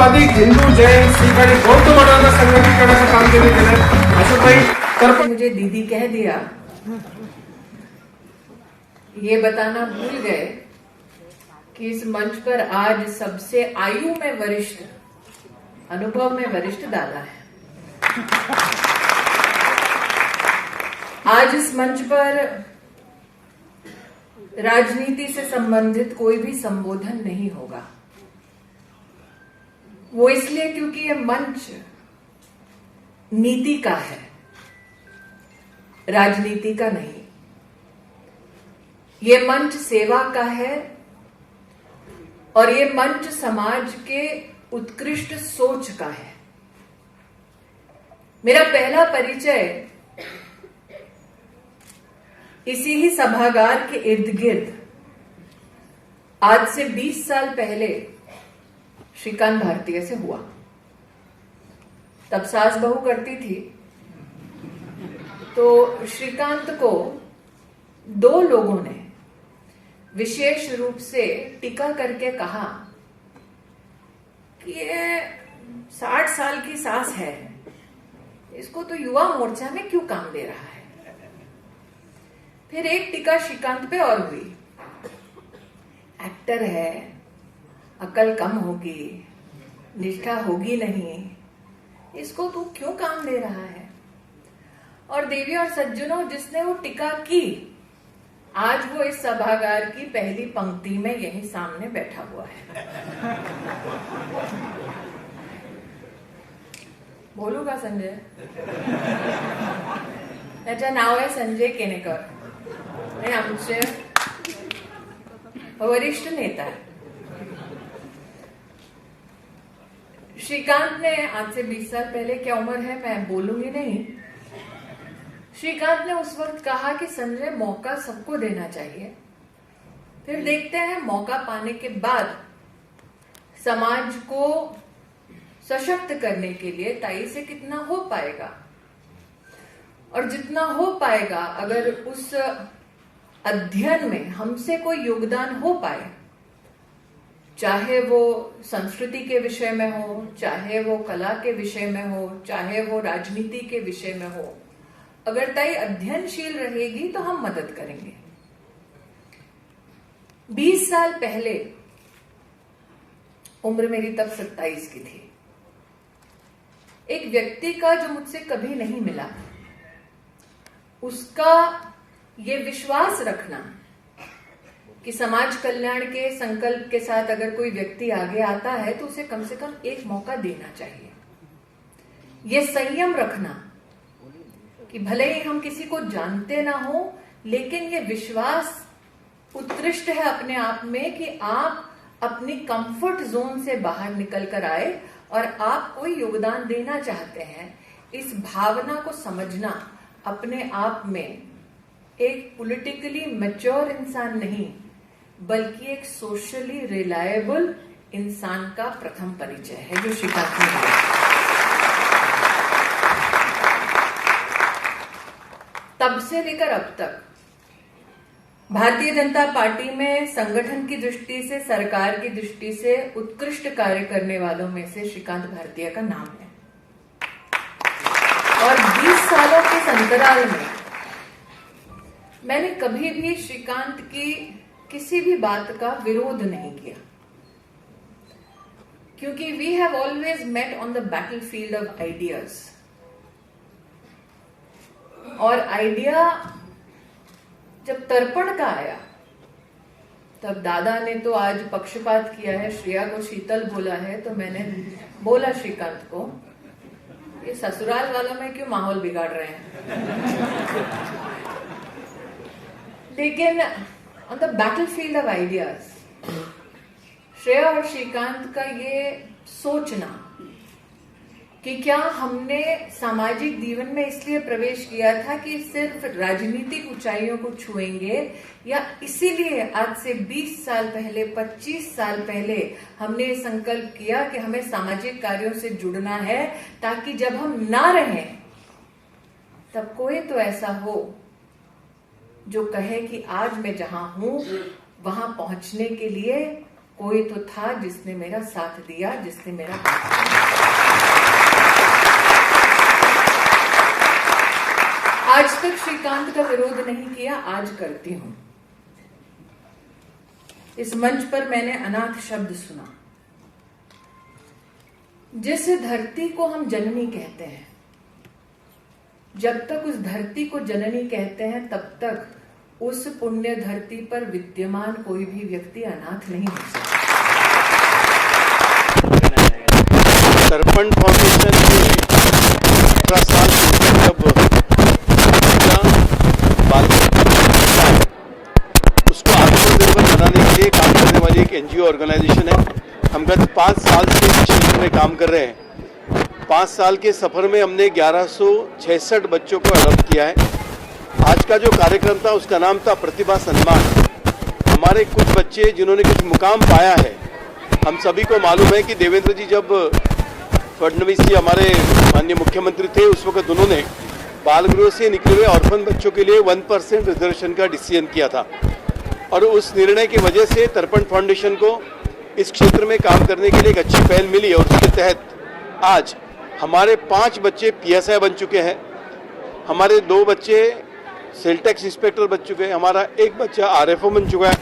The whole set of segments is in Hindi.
अधिक हिंदू जैन शीख आणि बौद्ध मंडळांना संघटित करण्याचं काम त्यांनी केलं. अशोकभाई तर मुझे दीदी कह दिया, ये बताना भूल गए कि इस मंच पर आज सबसे आयु में वरिष्ठ, अनुभव में वरिष्ठ दादा है. आज इस मंच पर राजनीति से संबंधित कोई भी संबोधन नहीं होगा. वो इसलिए क्योंकि ये मंच नीति का है, राजनीति का नहीं. ये मंच सेवा का है और ये मंच समाज के उत्कृष्ट सोच का है. मेरा पहला परिचय इसी ही सभागार के इर्द गिर्द आज से 20 साल पहले श्रीकांत भारतीय से हुआ. तब सास बहू करती थी तो श्रीकांत को दो लोगों ने विशेष रूप से टीका करके कहा कि ये 60 साल की सास है, इसको तो युवा मोर्चा में क्यों काम दे रहा है. फिर एक टीका श्रीकांत पे और हुई, एक्टर है, अकल कम होगी, निष्ठा होगी नहीं, इसको तू क्यों काम दे रहा है. और देवी और सज्जनों, जिसने वो टीका की आज वो इस सभागार की पहली पंक्ति में यही सामने बैठा हुआ है. बोलू का संजय? त्याचं नाव आहे संजय केनेकर आणि आमचे वरिष्ठ नेता है. श्रीकांत ने आज से 20 साल पहले, क्या उम्र है मैं बोलूंगी नहीं, श्रीकांत ने उस वक्त कहा कि संजय मौका सबको देना चाहिए, फिर देखते हैं मौका पाने के बाद समाज को सशक्त करने के लिए ताई से कितना हो पाएगा, और जितना हो पाएगा अगर उस अध्ययन में हमसे कोई योगदान हो पाए, चाहे वो संस्कृति के विषय में हो, चाहे वो कला के विषय में हो, चाहे वो राजनीति के विषय में हो, अगर ताई अध्ययनशील रहेगी तो हम मदद करेंगे. 20 साल पहले उम्र मेरी तब 27 की थी. एक व्यक्ति का जो मुझसे कभी नहीं मिला, उसका ये विश्वास रखना कि समाज कल्याण के संकल्प के साथ अगर कोई व्यक्ति आगे आता है तो उसे कम से कम एक मौका देना चाहिए. ये संयम रखना कि भले ही हम किसी को जानते ना हो, लेकिन ये विश्वास उत्कृष्ट है अपने आप में कि आप अपनी कंफर्ट जोन से बाहर निकल कर आए और आप कोई योगदान देना चाहते हैं. इस भावना को समझना अपने आप में एक पॉलिटिकली मैच्योर इंसान नहीं, बल्कि एक सोशली रिलायबल इंसान का प्रथम परिचय है जो श्रीकांत ने दिया. तब से लेकर अब तक भारतीय जनता पार्टी में संगठन की दृष्टि से, सरकार की दृष्टि से उत्कृष्ट कार्य करने वालों में से श्रीकांत भारतीय का नाम है. और 20 सालों के अंतराल में मैंने कभी भी श्रीकांत की किसी भी बात का विरोध नहीं किया, क्योंकि we have always met on the battlefield of ideas. और आइडिया जब तर्पण का आया तब दादा ने तो आज पक्षपात किया है, श्रेया को शीतल बोला है, तो मैंने बोला श्रीकांत को, ये ससुराल वालों में क्यों माहौल बिगाड़ रहे हैं. लेकिन on the battlefield of ideas Shreya और श्रीकांत का ये सोचना कि क्या हमने सामाजिक जीवन में इसलिए प्रवेश किया था कि सिर्फ राजनीतिक ऊंचाइयों को छुएंगे, या इसीलिए आज से 20 साल पहले, 25 साल पहले हमने ये संकल्प किया कि हमें सामाजिक कार्यों से जुड़ना है, ताकि जब हम ना रहें तब कोई तो ऐसा हो जो कहे कि आज मैं जहां हूं वहां पहुंचने के लिए कोई तो था जिसने मेरा साथ दिया, जिसने मेरा साथ दिया। आज तक श्रीकांत का विरोध नहीं किया, आज करती हूं। इस मंच पर मैंने अनाथ शब्द सुना। जिस धरती को हम जननी कहते हैं, जब तक उस धरती को जननी कहते हैं तब तक उस पुण्य धरती पर विद्यमान कोई भी व्यक्ति अनाथ नहीं हो सकता। तर्पण फाउंडेशन के 18 साल जब उसको आत्मनिर्भर बनाने के लिए काम करने वाली एक एनजीओ ऑर्गेनाइजेशन है। हम गत 5 साल से इस क्षेत्र में काम कर रहे हैं। 5 साल के सफर में हमने 1166 बच्चों को अडॉप्ट किया है। आज का जो कार्यक्रम था उसका नाम था प्रतिभा सम्मान। हमारे कुछ बच्चे जिन्होंने कुछ मुकाम पाया है, हम सभी को मालूम है कि देवेंद्र जी जब फडणवीस जी हमारे माननीय मुख्यमंत्री थे, उस वक्त उन्होंने बाल गृह से निकले हुए ऑर्फन बच्चों के लिए 1% रिजर्वेशन का डिसीजन किया था और उस निर्णय की वजह से तर्पण फाउंडेशन को इस क्षेत्र में काम करने के लिए एक अच्छी पहल मिली और उसके तहत आज हमारे 5 बच्चे पीएसआई बन चुके हैं, हमारे 2 बच्चे सेल टैक्स इंस्पेक्टर बन चुके हैं, हमारा एक बच्चा आरएफओ बन चुका है,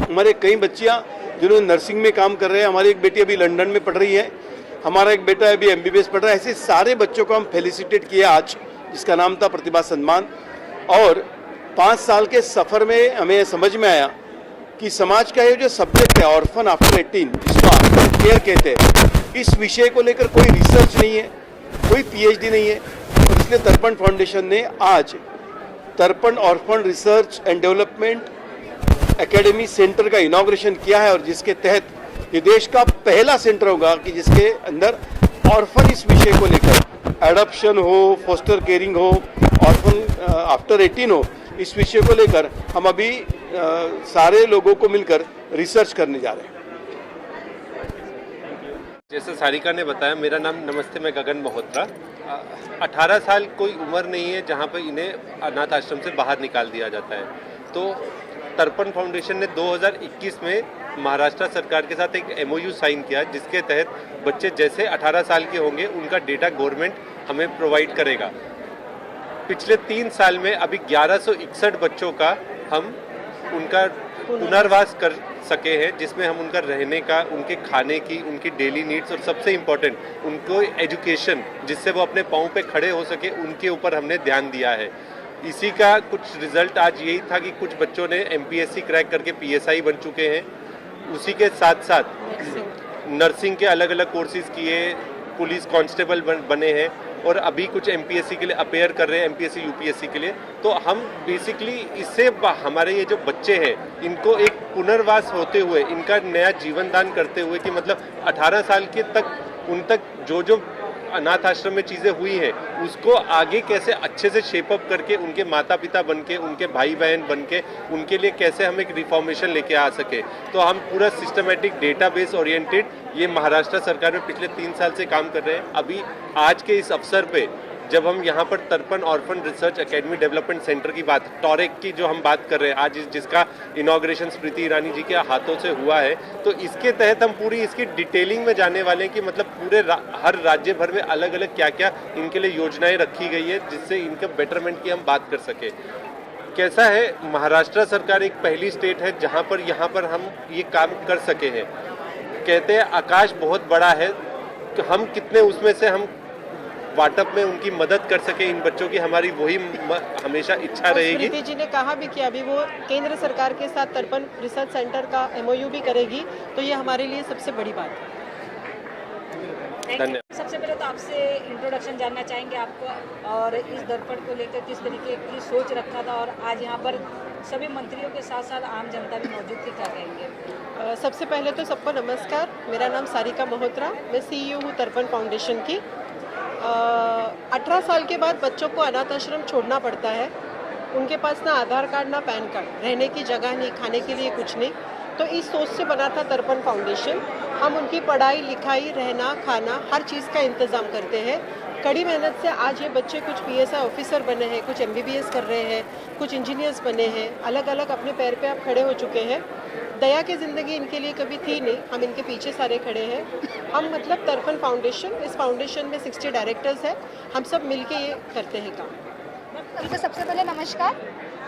हमारे कई बच्चियां जिन्होंने नर्सिंग में काम कर रहे हैं, हमारी एक बेटी अभी लंदन में पढ़ रही है, हमारा एक बेटा अभी एमबीबीएस पढ़ रहा है। ऐसे सारे बच्चों को हम फेलिसिटेट किया आज, जिसका नाम था प्रतिभा सम्मान। और 5 साल के सफर में हमें समझ में आया कि समाज का ये जो सब्जेक्ट है ऑर्फन आफ्टर 18, जिसको आफ्टर केयर कहते हैं, इस विषय को लेकर कोई रिसर्च नहीं है, कोई पीएचडी नहीं है। और इसलिए तर्पण फाउंडेशन ने आज तर्पण orphan research and development academy centre का इनॉग्रेशन किया है और जिसके तहत ये देश का पहला सेंटर होगा कि जिसके अंदर ऑर्फन इस विषय को लेकर एडॉप्शन हो, फोस्टर केयरिंग हो, ऑर्फन आफ्टर 18 हो, इस विषय को लेकर हम अभी सारे लोगों को मिलकर रिसर्च करने जा रहे हैं। जैसे सारिका ने बताया, मेरा नाम नमस्ते, मैं गगन मल्होत्रा। 18 साल कोई उम्र नहीं है जहां पर इन्हें अनाथ आश्रम से बाहर निकाल दिया जाता है। तो तर्पण फाउंडेशन ने 2021 में महाराष्ट्र सरकार के साथ एक एमओयू साइन किया, जिसके तहत बच्चे जैसे 18 साल के होंगे उनका डेटा गवर्नमेंट हमें प्रोवाइड करेगा। पिछले 3 साल में अभी 1161 बच्चों का हम उनका पुनर्वास कर सके हैं, जिसमें हम उनका रहने का, उनके खाने की, उनकी डेली नीड्स और सबसे इम्पोर्टेंट उनको एजुकेशन, जिससे वो अपने पाँव पे खड़े हो सके, उनके ऊपर हमने ध्यान दिया है। इसी का कुछ रिजल्ट आज यही था कि कुछ बच्चों ने एमपीएससी क्रैक करके पीएसआई बन चुके हैं। उसी के साथ साथ नर्सिंग के अलग अलग कोर्सेज किए, पुलिस कांस्टेबल बने हैं और अभी कुछ एमपीएससी के लिए अपेयर कर रहे हैं, एमपीएससी यूपीएससी के लिए। तो हम बेसिकली इससे हमारे ये जो बच्चे हैं इनको एक पुनर्वास होते हुए, इनका नया जीवन दान करते हुए कि मतलब 18 साल के तक उन तक जो अनाथ आश्रम में चीज़ें हुई हैं उसको आगे कैसे अच्छे से शेपअप करके उनके माता पिता बन के, उनके भाई बहन बन के, उनके लिए कैसे हम एक रिफॉर्मेशन लेके आ सके। तो हम पूरा सिस्टमेटिक डेटाबेस ओरिएंटेड ये महाराष्ट्र सरकार में पिछले 3 साल से काम कर रहे हैं। अभी आज के इस अवसर पे जब हम यहाँ पर तर्पण orphan research academy development centre की बात, टॉरेक की जो हम बात कर रहे हैं आज, जिसका इनॉग्रेशन स्मृति ईरानी जी के हाथों से हुआ है, तो इसके तहत हम पूरी इसकी डिटेलिंग में जाने वाले हैं कि मतलब पूरे हर राज्य भर में अलग अलग क्या क्या इनके लिए योजनाएं रखी गई है, जिससे इनके बेटरमेंट की हम बात कर सके। कैसा है, महाराष्ट्र सरकार एक पहली स्टेट है जहाँ पर यहाँ पर हम ये काम कर सके हैं। कहते हैं आकाश बहुत बड़ा है, तो हम कितने उसमें से हम वाटअप में उनकी मदद कर सके इन बच्चों की, हमारी वही हमेशा इच्छा रहेगी। स्मृति जी ने कहा भी कि अभी वो केंद्र सरकार के साथ तर्पण रिसर्च सेंटर का एमओयू भी करेगी, तो ये हमारे लिए सबसे बड़ी बात है। धन्यवाद। सबसे पहले तो आपसे इंट्रोडक्शन जानना चाहेंगे आपको, और इस दर्पण को लेकर किस तरीके की सोच रखा था, और आज यहाँ पर सभी मंत्रियों के साथ साथ आम जनता भी मौजूद थी, क्या कहेंगे? सबसे पहले तो सबको नमस्कार, मेरा नाम सारिका मल्होत्रा, मैं CEO हूँ तर्पण फाउंडेशन की। 18 साल के बाद बच्चों को अनाथ आश्रम छोड़ना पड़ता है, उनके पास ना आधार कार्ड ना पैन कार्ड, रहने की जगह नहीं, खाने के लिए कुछ नहीं। तो इस सोच से बना था तर्पण फाउंडेशन। हम उनकी पढ़ाई लिखाई, रहना, खाना, हर चीज़ का इंतज़ाम करते हैं। कड़ी मेहनत से आज ये बच्चे कुछ PSI ऑफिसर बने हैं, कुछ MBBS कर रहे हैं, कुछ इंजीनियर्स बने हैं, अलग अलग अपने पैर पे आप खड़े हो चुके हैं। दया की ज़िंदगी इनके लिए कभी थी नहीं, हम इनके पीछे सारे खड़े हैं। हम मतलब तर्पण फाउंडेशन, इस फाउंडेशन में 60 डायरेक्टर्स हैं, हम सब मिलके ये करते हैं काम। सबसे पहले नमस्कार,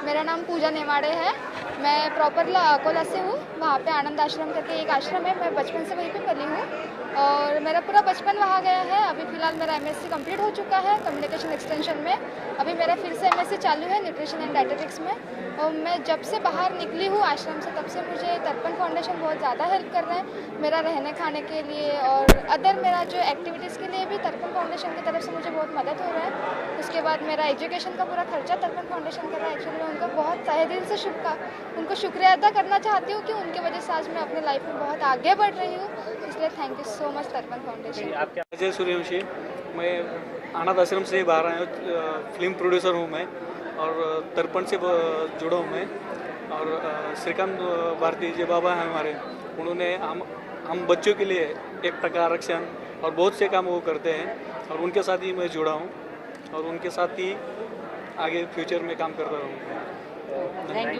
मेरा नाम पूजा नेवाड़े है। मैं प्रॉपर अकोला से हूँ। वहाँ पे आनंद आश्रम करके एक आश्रम है, मैं बचपन से वहीं पे पली हूँ और मेरा पूरा बचपन वहाँ गया है। अभी फ़िलहाल मेरा MSc कंप्लीट हो चुका है कम्युनिकेशन एक्सटेंशन में। अभी मेरा फिर से MSc चालू है न्यूट्रिशन एंड डाइटेटिक्स में। और मैं जब से बाहर निकली हूँ आश्रम से, तब से मुझे तर्पण फाउंडेशन बहुत ज़्यादा हेल्प कर रहे हैं, मेरा रहने खाने के लिए और अदर मेरा जो एक्टिविटीज़ के लिए भी तर्पण फाउंडेशन की तरफ से मुझे बहुत मदद हो रहा है। उसके बाद मेरा एजुकेशन का पूरा खर्चा तर्पण फाउंडेशन कर रहा है। एक्चुअली मैं उनका बहुत तहे दिल से उनको शुक्रिया अदा करना चाहती हूँ कि उनकी वजह से आज मैं अपने लाइफ में बहुत आगे बढ़ रही हूँ, इसलिए थैंक यू सो मच तर्पण फाउंडेशन। अजय सूर्यवंशी, मैं अनाथ आश्रम से बाहर आया हूँ, फिल्म प्रोड्यूसर हूँ मैं और तर्पण से जुड़ा हूँ मैं। और श्रीकांत भारती जी बाबा हैं हमारे, उन्होंने हम बच्चों के लिए 1% आरक्षण और बहुत से काम वो करते हैं और उनके साथ ही मैं जुड़ा हूँ और उनके साथ ही आगे फ्यूचर में काम करता रहूँगा। Thank you.